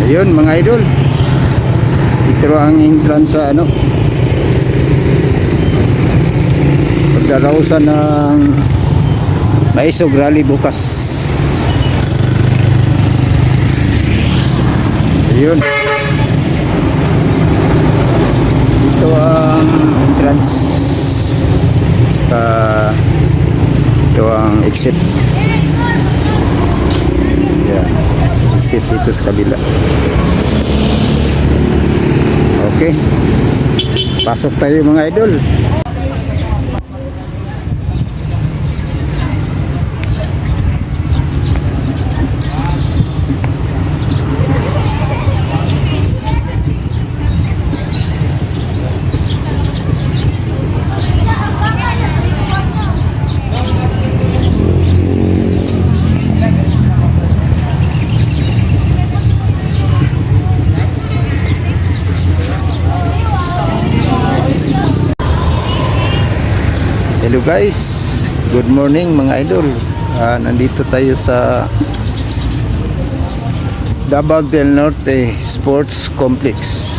Ayun mga idol, ito ang entrance sa ano, pagdarausan ng Maisog Rally bukas. Ayun, ito ang entrance, ito ang exit. Yeah, exit dito sa kabila. Okay, pasok tayo mga idol. Hello guys, good morning mga idol. Nandito tayo sa Davao del Norte Sports Complex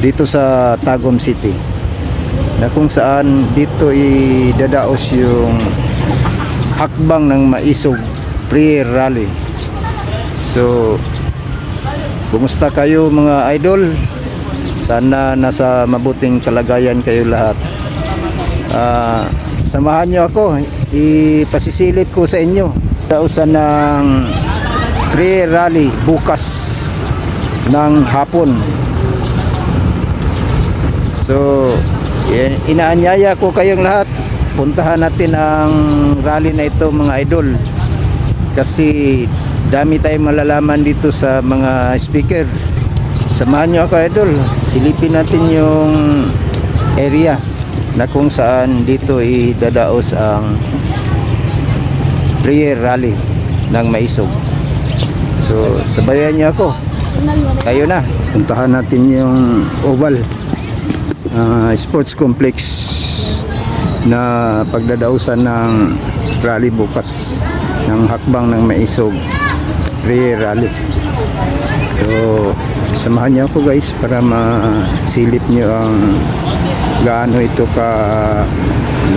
dito sa Tagum City, na kung saan dito idadaos yung hakbang ng Maisog Pre-Rally. So, kumusta kayo mga idol? Sana nasa mabuting kalagayan kayo lahat. Samahan nyo ako, ipasisilip ko sa inyo dausan ng pre-rally bukas ng hapon. So inaanyaya ko kayong lahat, puntahan natin ang rally na ito mga idol, kasi dami tayong malalaman dito sa mga speaker. Samahan nyo ako idol, silipin natin yung area na kung saan dito idadaos ang prayer rally ng Maisog. So sabayan niyo ako, kayo na, puntahan natin yung oval sports complex na pagdadausan ng rally bukas ng hakbang ng Maisog prayer rally. So samahan niyo ako guys para masilip niyo ang gaano ito ka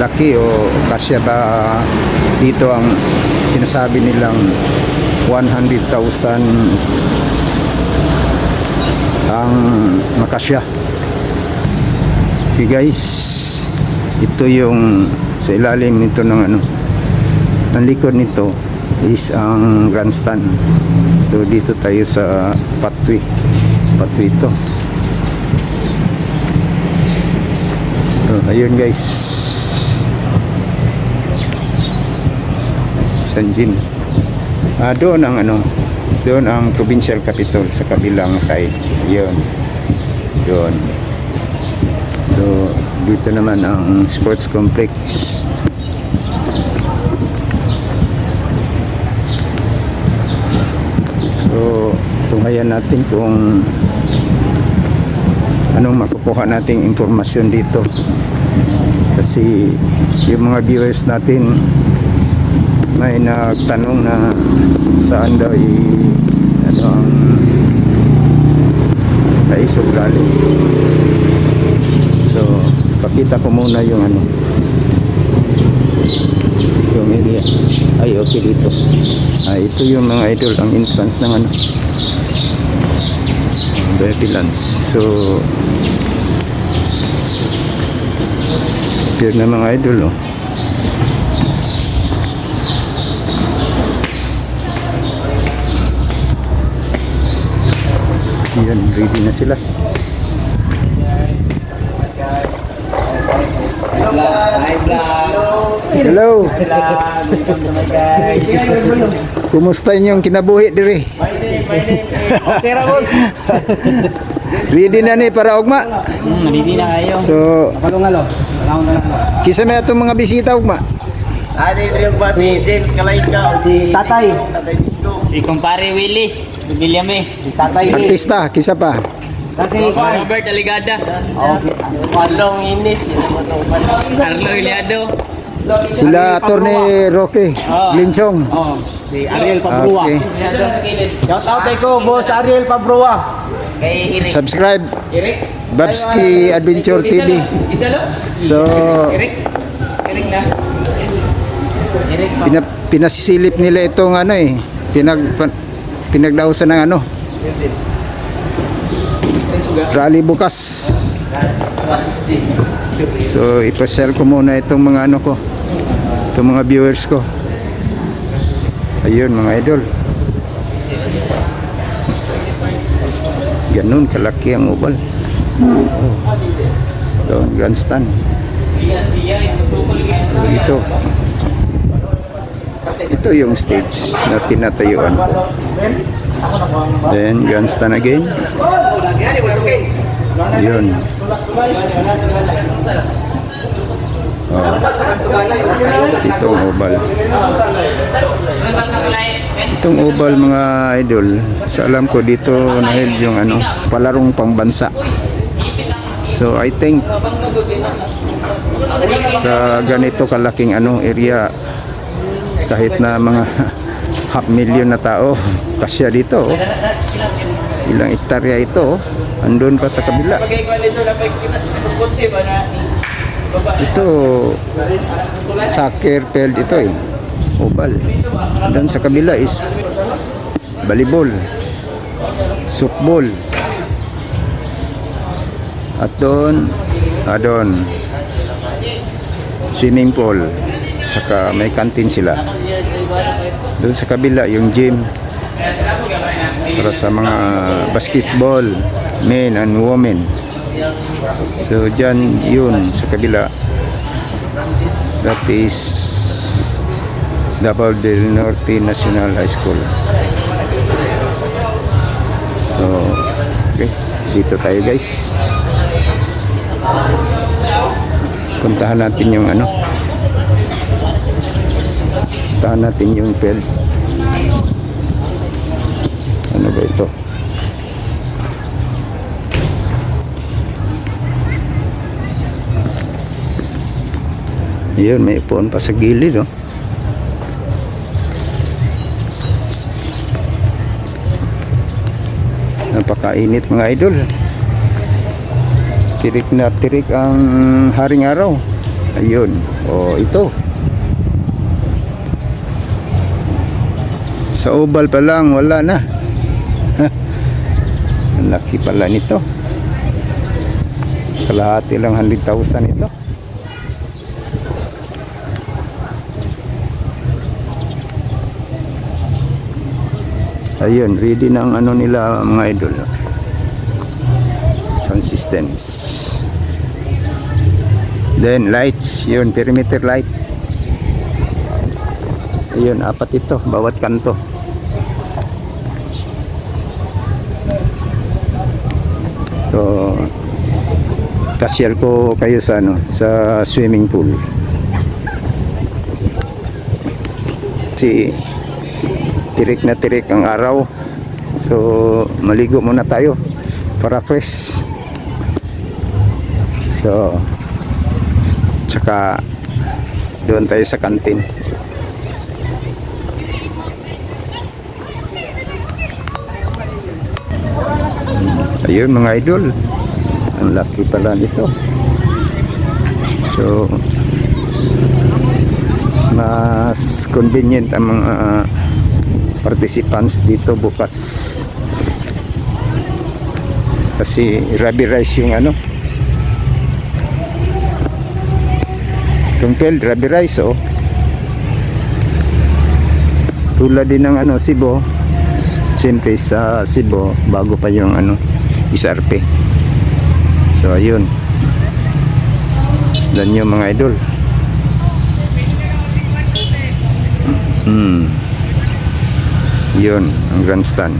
laki o kasya ba dito ang sinasabi nilang 100,000 ang makasya. Okay guys, ito yung sa ilalim nito ng ano, ang likod nito is ang grandstand. So dito tayo sa pathway ito. Ayun guys, Sanjin. Doon ang ano, doon ang provincial capital sa kabilang side. Ayun, doon. So dito naman ang sports complex. So tunghayan natin kung anong makukuha nating impormasyon dito, kasi yung mga viewers natin may nagtanong na saan daw ano ang Maisog Rally. So pakita ko muna yung ano, yung area. Ay okay, dito ito yung mga idol ang entrance ng ano, Betilans. So appear na mga idol, oh. Yan, ready na sila. Hello. Kumusta inyong kinabuhi diri? Okay ra boss. Ready na ni para ugma? Ready na kayo. So, Palungalo. kisa may atong mga bisita ugma? Ani diri ba si James Kalayka o si Tatay. Si kumpare Willie, William Si Tatay. Artista, kisa pa? Kasi Robert Aligada, okay. Palong Inis, yun naman tong Carlo Iliado, Sila Attorney Roque Linchong. Oh, si Ariel Pabrua. Okay. Shout out ko, Boss Ariel Pabrua. Kay Eric. Subscribe Eric? Babski Adventure TV. Italo? So Eric? Eric na? Eric pa. pinasisilip nila itong ano eh. Pinagdausan ng ano. Rally bukas. So ipashare ko muna itong mga ano ko. Itong mga viewers ko. Ayun mga idol. Ganun kalaki ang oval. Oh. Doon grandstand. So, ito yung stage na tinatayuan. Then grandstand again. Yun. Oh. Itong oval. Itong oval mga idol, sa alam ko dito nahil yung ano, palarong pangbansa. So I think sa ganito kalaking ano area, kahit na mga 500,000 na tao kasya dito. Ilang hektarya ito, andun pa sa kabila. Ito soccer field ito eh, oval. Doon sa kabila is volleyball, softball. At doon swimming pool. Saka may canteen sila. Doon sa kabila yung gym para sa mga basketball, men and women. So dyan yun sa kabila, that is Davao del Norte National High School. So okay, dito tayo guys, puntahan natin yung ano, puntahan natin yung field. Ano ba ito? Yun, may upuan pa sa gilid, oh. Napakainit mga idol. Tirik na tirik ang haring araw. Ayun, oh ito. Sa oval pa lang, wala na. Ang laki pala nito. Kalahati lang 100,000 ito. Ayun, ready na ang ano nila mga idol. Sound systems. Then lights, yun, perimeter light. Ayun, 4 ito, bawat kanto. So, kasyal ko kayo sa ano, sa swimming pool. Tirik na tirik ang araw. So maligo muna tayo para fresh. So tsaka doon tayo sa kantin. Ayun mga idol, ang laki pala nito. So mas convenient ang mga participants dito bukas kasi rubberized yung ano, itong field rubberized, oh. Tulad din ng ano Cebu, siyempre sa Cebu bago pa yung ano SRP. So ayun, isdan nyo mga idol. Yun, ang grandstand.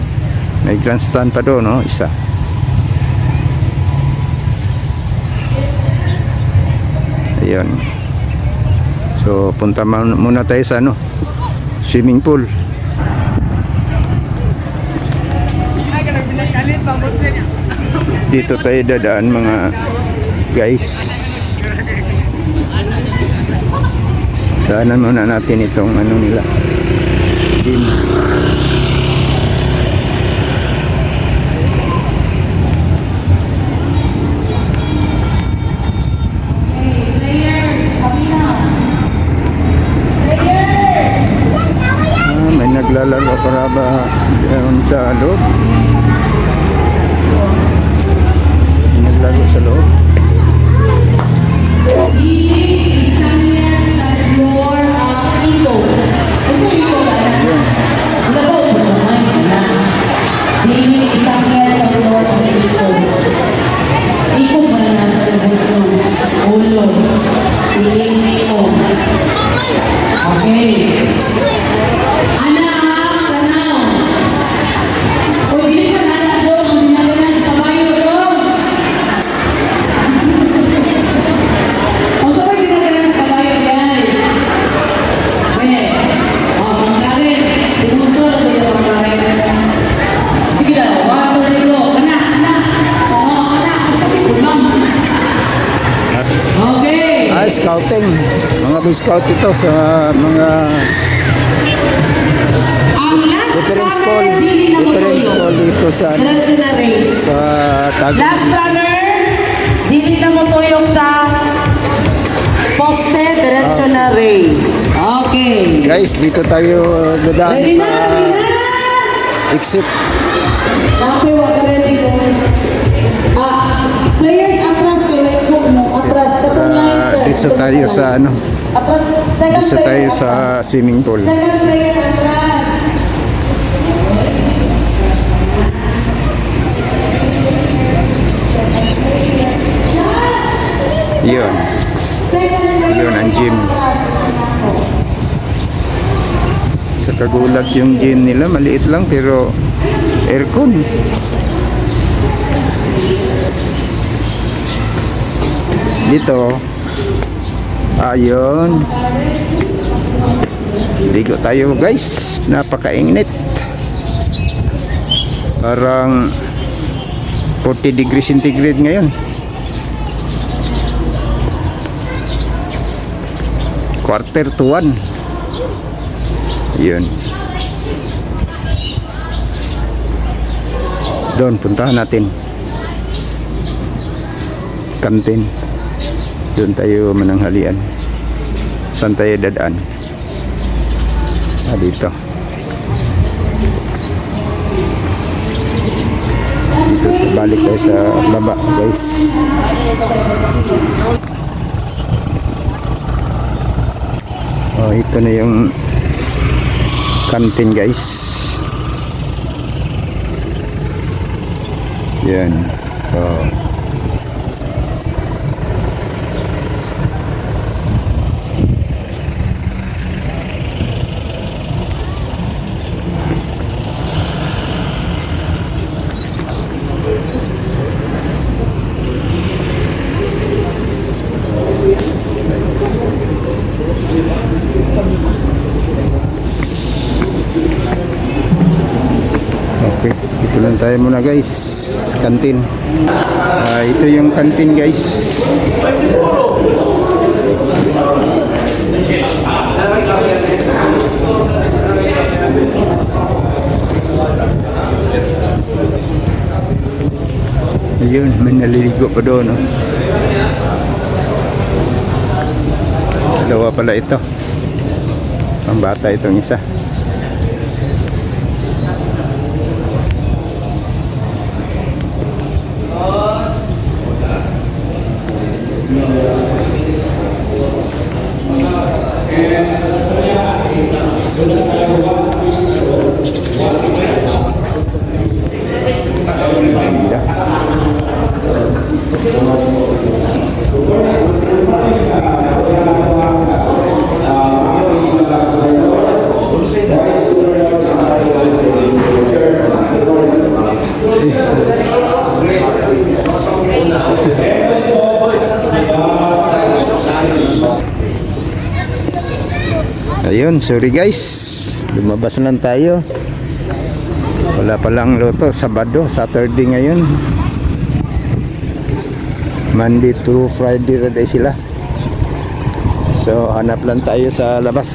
May grandstand pa doon, no? Isa. Ayun. So, punta muna tayo sa ano? Swimming pool. Dito tayo dadaan mga guys. Daanan muna natin itong ano nila, gym. May naglalaro para ba doon sa loob? May naglaro sa loob. Scouting, mga Boy Scout ito sa mga different school dito sa Taguig. Last runner, dili na mo tuyok sa poste, diretso na race. Okay. Guys, dito tayo dadaan Ready sa na, ready na! exit. Okay, wag ka ready ko. Players, atras kayo, atras, katong line, sir. Dito tayo sa ano, Atras, second dito player, tayo sa swimming pool. second player, atras. Yun, yun ang gym. Kakagulat yung gym nila, maliit lang pero aircon. Dito, ayun, ligo tayo guys, napakainit, parang 40 degrees centigrade ngayon. Quarter to 1. Yun, doon puntahan natin kantin. Doon tayo mananghalian. Saan tayo dadaan? Dito. Dito, balik tayo sa baba, guys. Oh, ito na yung kantin, guys. Yan. Oh. Okay, ito lang tayo muna guys, kantin. Ito yung kantin guys. Ayun, may naliligo pa doon. Oh. Dalawa pala ito. Ang bata itong isa. Ayun, sorry guys, lumabas lang tayo. Wala palang loto, Sabado, Saturday ngayon. Monday to Friday raday sila. So, hanap lang tayo sa labas.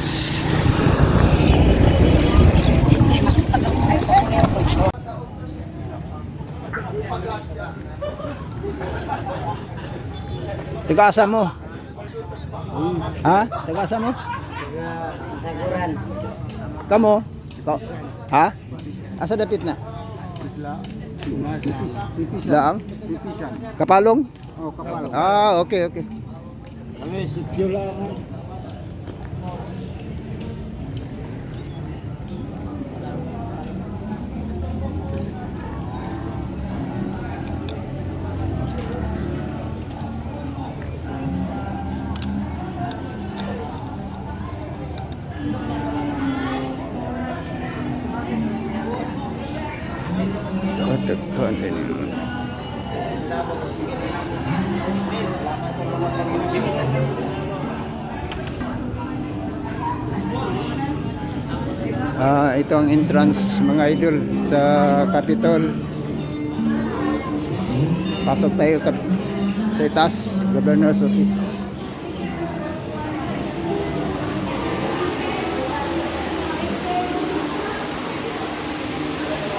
Tagasa mo? Ha? Tagasa mo? Saguran. Kamo? Ha? Asa dapit na? Laang? Kapalong? Oh, kapal. Ah, okay, okay. Kami, sityo lang. Katakan ini. Ito ang entrance mga idol sa Capitol. Pasok tayo sa itaas, Governor's Office.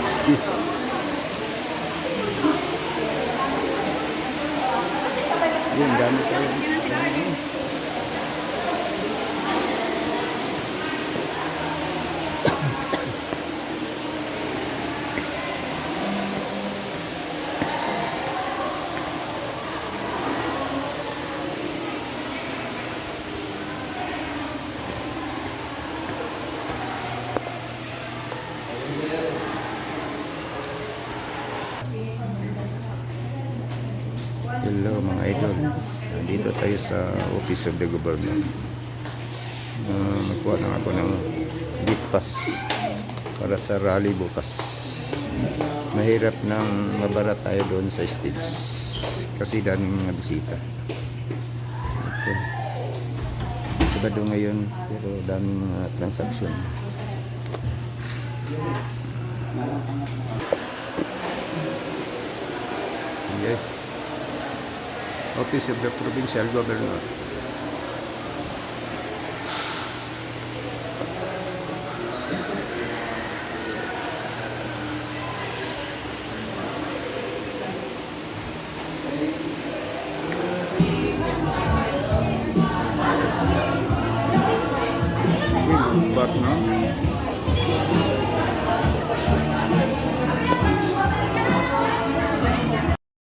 Excuse. Yun, dami tayo. Hello mga idol. Dito tayo sa Office of the Governor. Magkuha na ako ng gate pass para sa rally bukas. Mahirap nang mabara tayo doon sa stage kasi daming mga bisita. Ito. Sabado ngayon pero daming mga transaksyon. Yes. Office of the Provincial Governor. But no?